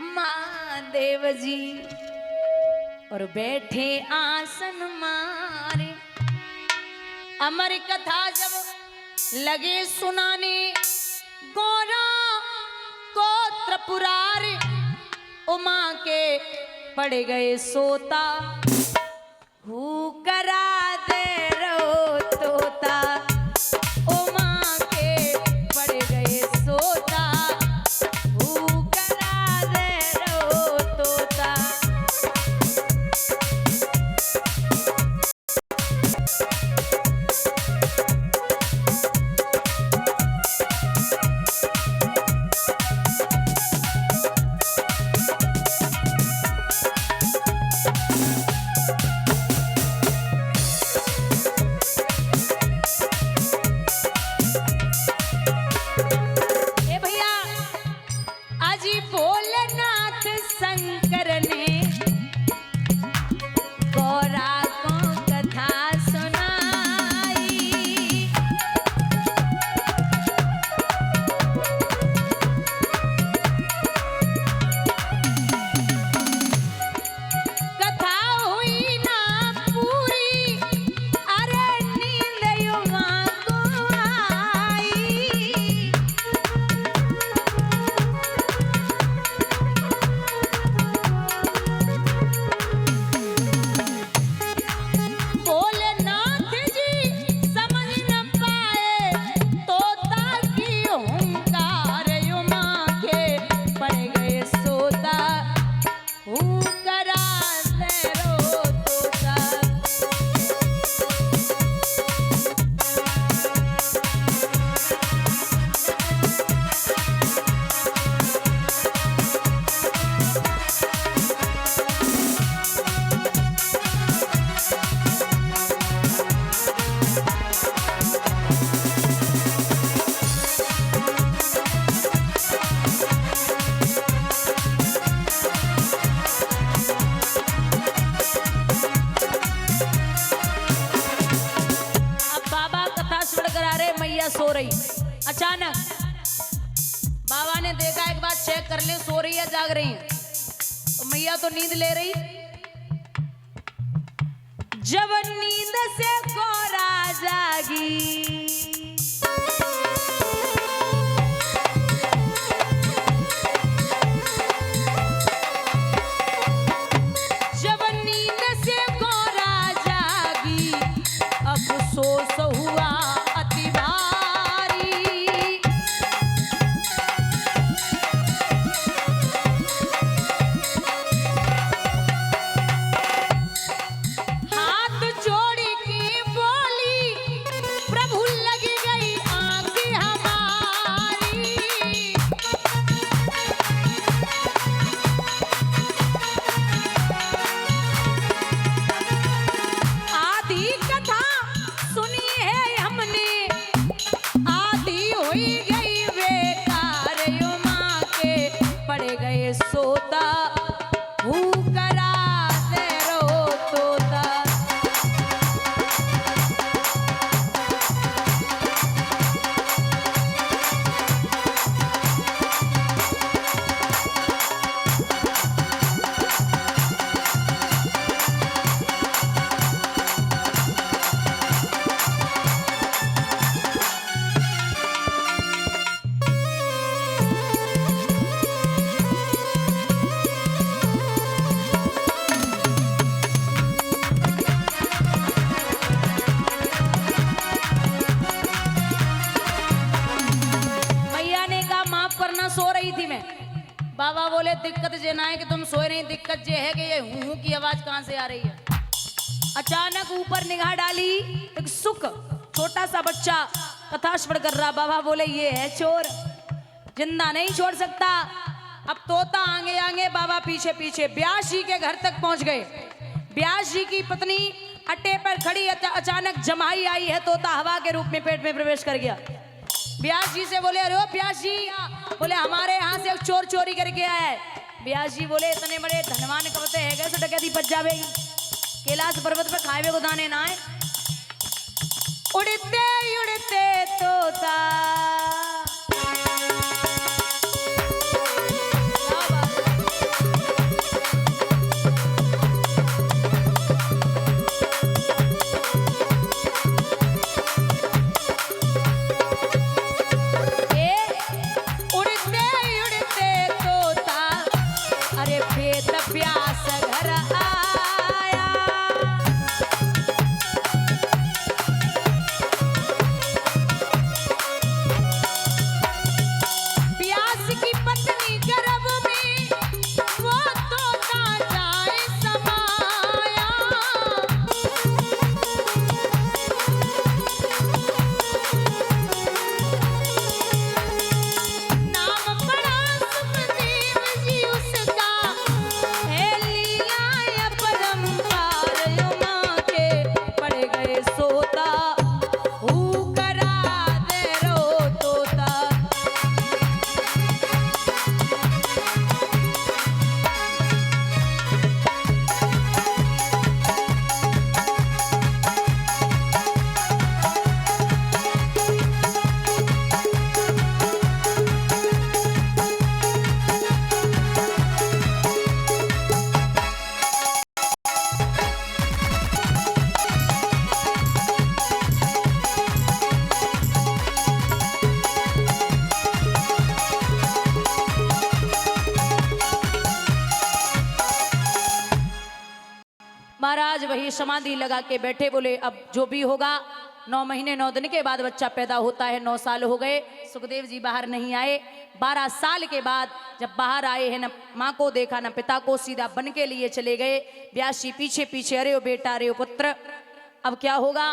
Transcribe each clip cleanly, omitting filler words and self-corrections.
महादेव जी और बैठे आसन मारे। अमर कथा जब लगे सुनाने गौरा गोत्र पुरारे। उमा के पड़ गए सोता हु करा दे रो तोता। उमा के पड़ गए सोता हु करा दे रो तोता। सो रही। अचानक बाबा ने देखा, एक बार चेक कर ले सो रही है जाग रही है। तो मैया तो नींद ले रही। जब नींद से गौरा जागी जब नींद से गौरा जागी अफसोस हुआ बाबा बोले दिक्कत जे ना है कि तुम सोए नहीं, दिक्कत जे है कि ये हूं की आवाज कहां से आ रही है। अचानक ऊपर निगाह डाली, एक सुख छोटा सा बच्चा कथा श्रवण कर रहा। बाबा बोले ये है चोर, जिंदा नहीं छोड़ सकता। अब तोता आगे आगे, बाबा पीछे पीछे व्यास जी के घर तक पहुंच गए। व्यास जी की पत्नी अट्टे पर खड़ी, अचानक जमाई आई है। तोता हवा के रूप में पेट में प्रवेश कर गया। व्यास जी से बोले, अरे ओ व्यास जी, बोले हमारे यहाँ से एक चोर चोरी करके आया है। व्यास जी बोले, इतने बड़े धनवान कबते है गए, डकैती बच जावेगी, कैलाश पर्वत पे खाए को दाने ना है। उड़ते उड़ते तोता महाराज वही समाधि लगा के बैठे, बोले अब जो भी होगा 9 महीने 9 दिन के बाद बच्चा पैदा होता है। 9 साल हो गए, सुखदेव जी बाहर नहीं आए। 12 साल के बाद जब बाहर आए हैं, न माँ को देखा न पिता को, सीधा वन के लिए चले गए। व्यासी पीछे पीछे, अरे ओ बेटा, अरे ओ पुत्र, अब क्या होगा।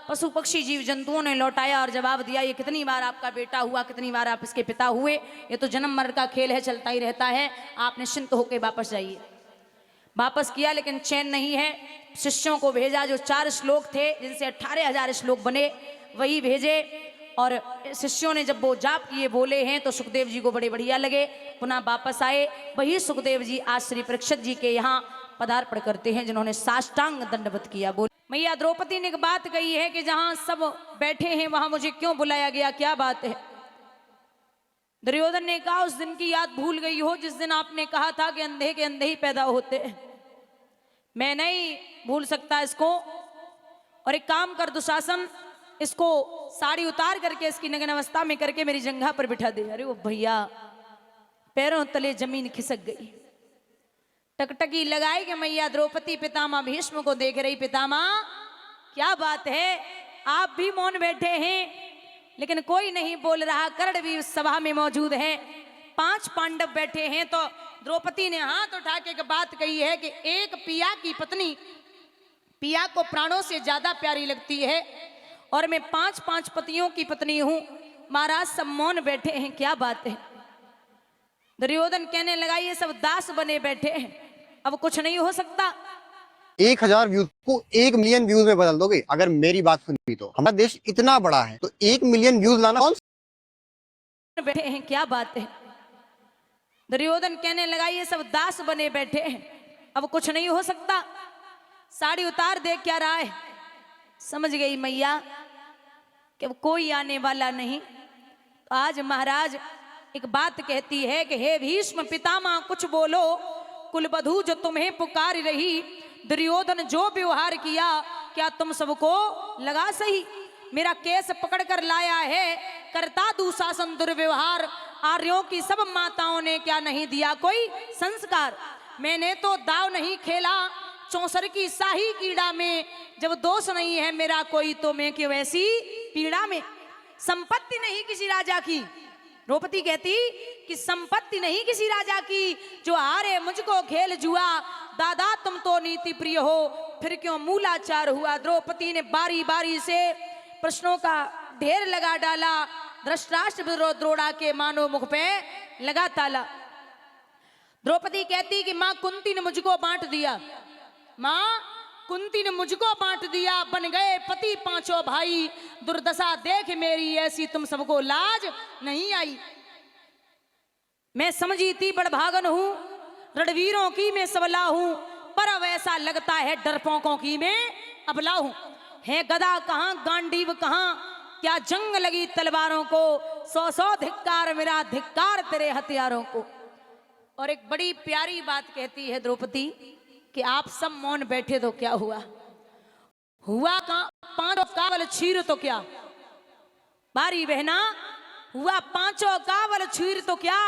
पशु पक्षी जीव जंतुओं ने लौटाया और जवाब दिया, ये कितनी बार आपका बेटा हुआ, कितनी बार आप इसके पिता हुए, ये तो जन्म मरण का खेल है, चलता ही रहता है, आप निश्चिंत होकर वापस जाइए। वापस किया, लेकिन चैन नहीं है। शिष्यों को भेजा, जो 4 श्लोक थे जिनसे 18,000 श्लोक बने, वही भेजे। और शिष्यों ने जब वो जाप किए, बोले हैं, तो सुखदेव जी को बड़े बढ़िया लगे। पुनः वापस आए। वही सुखदेव जी आज श्री परीक्षित जी के यहाँ पदार्पण करते हैं, जिन्होंने साष्टांग दंडवत किया। बोले मैया द्रौपदी ने एक बात कही है कि जहां सब बैठे हैं वहां मुझे क्यों बुलाया गया, क्या बात है। दुर्योधन ने कहा, उस दिन की याद भूल गई हो जिस दिन आपने कहा था कि अंधे के अंधे ही पैदा होते हैं। मैं नहीं भूल सकता इसको। और एक काम कर दुशासन, इसको साड़ी उतार करके इसकी नग्न अवस्था में करके मेरी जंघा पर बिठा दे। अरे वो भैया, पैरों तले जमीन खिसक गई। टकटकी लगाई कि मैया द्रौपदी पितामह भीष्म को देख रही। पितामह क्या बात है, आप भी मौन बैठे हैं, लेकिन कोई नहीं बोल रहा। कर्ण भी उस सभा में मौजूद है। 5 पांडव बैठे हैं। तो द्रौपदी ने हाथ उठा के एक बात कही है कि एक पिया की पत्नी पिया को प्राणों से ज्यादा प्यारी लगती है, और मैं 5 पतियों की पत्नी हूं। महाराज सब मौन बैठे हैं, क्या बात है। दुर्योधन कहने लगा, ये सब दास बने बैठे हैं, अब कुछ नहीं हो सकता। 1000 व्यूज को 1 मिलियन व्यूज में बदल दोगे अगर मेरी बात सुनी तो। हमारा देश इतना बड़ा है, तो 1 मिलियन व्यूज लाना कौन बैठे हैं, क्या बात है। दुर्योधन कहने लगा, ये सब दास बने बैठे हैं, अब कुछ नहीं हो सकता। साड़ी उतार दे, क्या रहा है। समझ गई मैया कि कोई आने वाला नहीं। तो आज महाराज एक बात कहती है कि हे भीष्म पितामह, कुछ बोलो। कुलवधू जो तुम्हें पुकार रही, दुर्योधन जो व्यवहार किया, क्या तुम सबको लगा सही। मेरा केस पकड़ कर लाया है, करता दुशासन दुर्व्यवहार। आर्यों की सब माताओं ने क्या नहीं दिया कोई संस्कार। मैंने तो दाव नहीं खेला 64 की शाही कीड़ा में, जब दोष नहीं है मेरा कोई तो मैं क्यों ऐसी पीड़ा में। संपत्ति नहीं किसी राजा की, द्रौपदी कहती कि संपत्ति नहीं किसी राजा की, जो हारे मुझको खेल जुआ। दादा तुम तो नीति प्रिय हो, फिर क्यों मूलाचार हुआ। द्रौपदी ने बारी बारी से प्रश्नों का ढेर लगा डाला। धृतराष्ट्र द्रोड़ा के मानो मुख पे लगा ताला। द्रौपदी कहती कि माँ कुंती ने मुझको बांट दिया, माँ कुंती ने मुझको बांट दिया। बन गए पति 5 भाई, दुर्दशा देख मेरी ऐसी तुम सबको लाज नहीं आई। मैं समझी थी बड़भागन हूं, रणवीरों की मैं सबला हूं, पर अब ऐसा लगता है डरपोकों की मैं अबला हूं। है गदा कहां, गांडीव कहां, क्या जंग लगी तलवारों को। 100 धिक्कार मेरा, धिक्कार तेरे हथियारों को। और एक बड़ी प्यारी बात कहती है द्रौपदी कि आप सब मौन बैठे तो क्या हुआ। हुआ का 5 कावल छीर तो क्या, बारी बहना हुआ 5 कावल छीर तो क्या।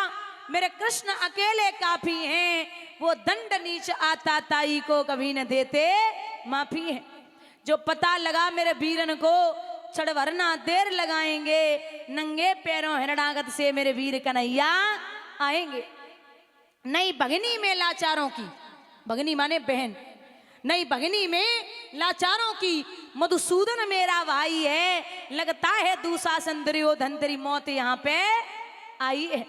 मेरे कृष्ण अकेले काफी हैं, वो दंड नीच आता ताई को कभी न देते माफी है। जो पता लगा मेरे वीरन को, चढ़ वरना देर लगाएंगे। नंगे पैरों हिरणागत से मेरे वीर कन्हैया आएंगे। नई भगनी में लाचारों की, भगनी माने बहन, नई भगनी में लाचारों की मधुसूदन मेरा भाई है। लगता है दुशासन दुर्योधन तेरी मौत यहाँ पे आई है।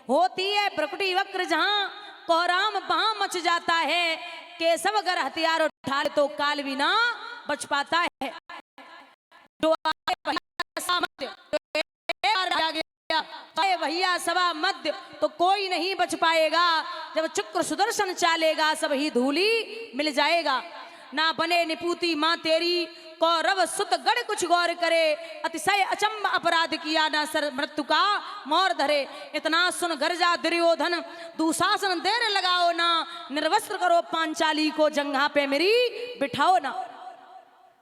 होती है प्रकृति वक्र जहां कोहराम वहां मच जाता है। केशव अगर हथियार उठा ले तो काल भी ना बच पाता है। जो भैया सभा मध्य तो कोई नहीं बच पाएगा। जब चक्र सुदर्शन चालेगा सब ही धूली मिल जाएगा। ना बने निपूती माँ तेरी, कौरव सुत गढ़ कुछ गौर करे। अतिशय अचंब अपराध किया, ना सर मृत्यु का मोर धरे। इतना सुन गर्जा दुर्योधन, दुशासन देर लगाओ ना। निर्वस्त्र करो पांचाली को, जंघा पे मेरी बिठाओ ना।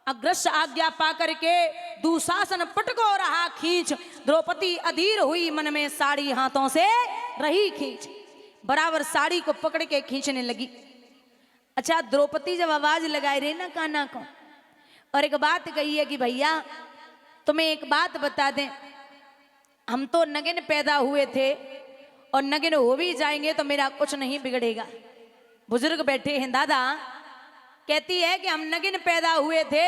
अग्रस आज्ञा पाकर के दुशासन पटको रहा खींच। द्रौपदी अधीर हुई मन में, साड़ी हाथों से रही खींच। बराबर साड़ी को पकड़ के खींचने लगी। अच्छा, द्रौपदी जब आवाज लगाई रही ना कान्हा को, और एक बात कही है कि भैया तुम्हें एक बात बता दें, हम तो नगिन पैदा हुए थे और नगिन हो भी जाएंगे तो मेरा कुछ नहीं बिगड़ेगा। बुजुर्ग बैठे हैं दादा, कहती है कि हम नगिन पैदा हुए थे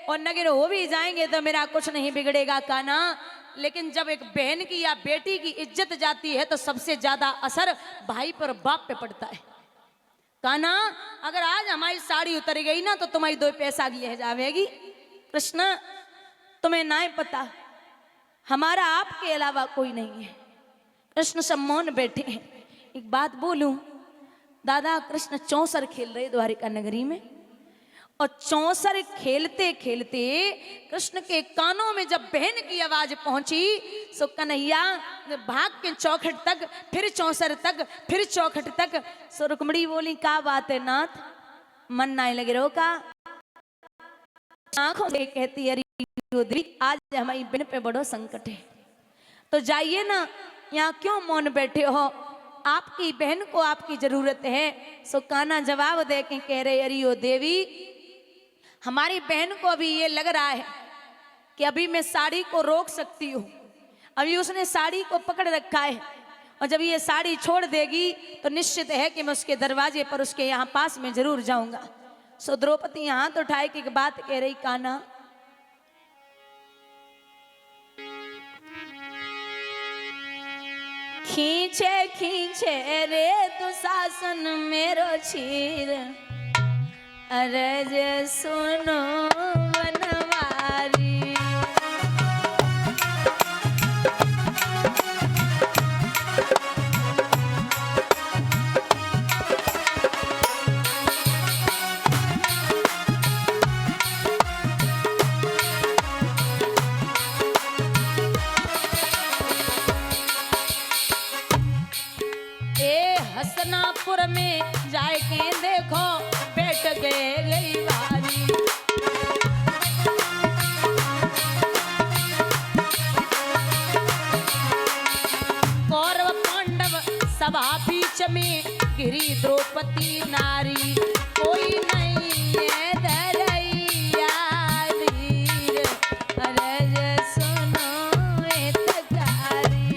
और नगिन हो भी जाएंगे तो मेरा कुछ नहीं बिगड़ेगा कान्हा, लेकिन जब एक बहन की या बेटी की इज्जत जाती है तो सबसे ज्यादा असर भाई पर बाप पे पड़ता है। कान्हा, अगर आज हमारी साड़ी उतर गई ना तो तुम्हारी 2 पैसा की रह जाएगी। कृष्ण, तुम्हें ना पता हमारा आपके अलावा कोई नहीं है। कृष्ण सम्मोहन बैठे हैं। एक बात बोलूं दादा, कृष्ण चौसर खेल रहे द्वारिका नगरी में, और चौसर खेलते खेलते कृष्ण के कानों में जब बहन की आवाज पहुंची सो कन्हैया भाग के चौखट तक, फिर चौसर तक, फिर चौखट तक। सो रुक्मणी बोली, का बात है नाथ, मन ना लगे रहो का? आंखों से कहती है, देवी आज हमारी बहन पे बड़ो संकट है, तो जाइए ना, यहाँ क्यों मौन बैठे हो, आपकी बहन को आपकी जरूरत है। सो कान्हा जवाब दे के कह रहे, अरे ओ देवी, हमारी बहन को अभी ये लग रहा है कि अभी मैं साड़ी को रोक सकती हूँ, अभी उसने साड़ी को पकड़ रखा है, और जब ये साड़ी छोड़ देगी तो निश्चित है कि मैं उसके दरवाजे पर, उसके यहाँ पास में जरूर जाऊंगा। सो द्रौपदी हाथ उठाए कि एक बात कह रही, कान्हा खींचे खींचे रे दुशासन मेरो चीर, अरज सुनो बनवारी। हसनापुर में जाए के देखो बैठ गई बारी, कौरव पांडव सभा बीच में गिरी द्रौपदी नारी, कोई नहीं है धरैया वीर, अरज सुनो ए तकारी।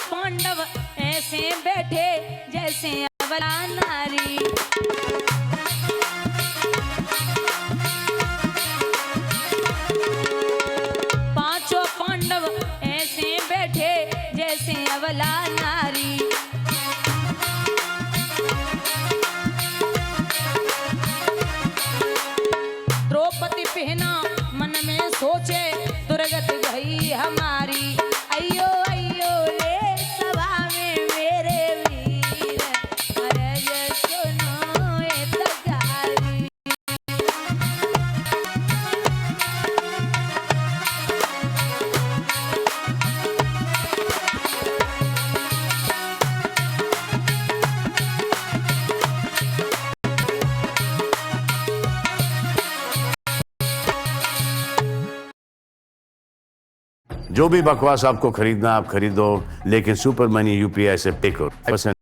पांडव ऐसे बैठे जैसे अबला नारी, पांचों पांडव ऐसे बैठे जैसे अबला नारी। द्रौपदी पहना मन में सोचे, दुर्गत गई हमारी, अयो अयो रे सभा में मेरे वीर, अरज सुनो ए तकारी। जो भी बकवास आपको खरीदना आप खरीदो, लेकिन सुपर मनी UPI से पे करो।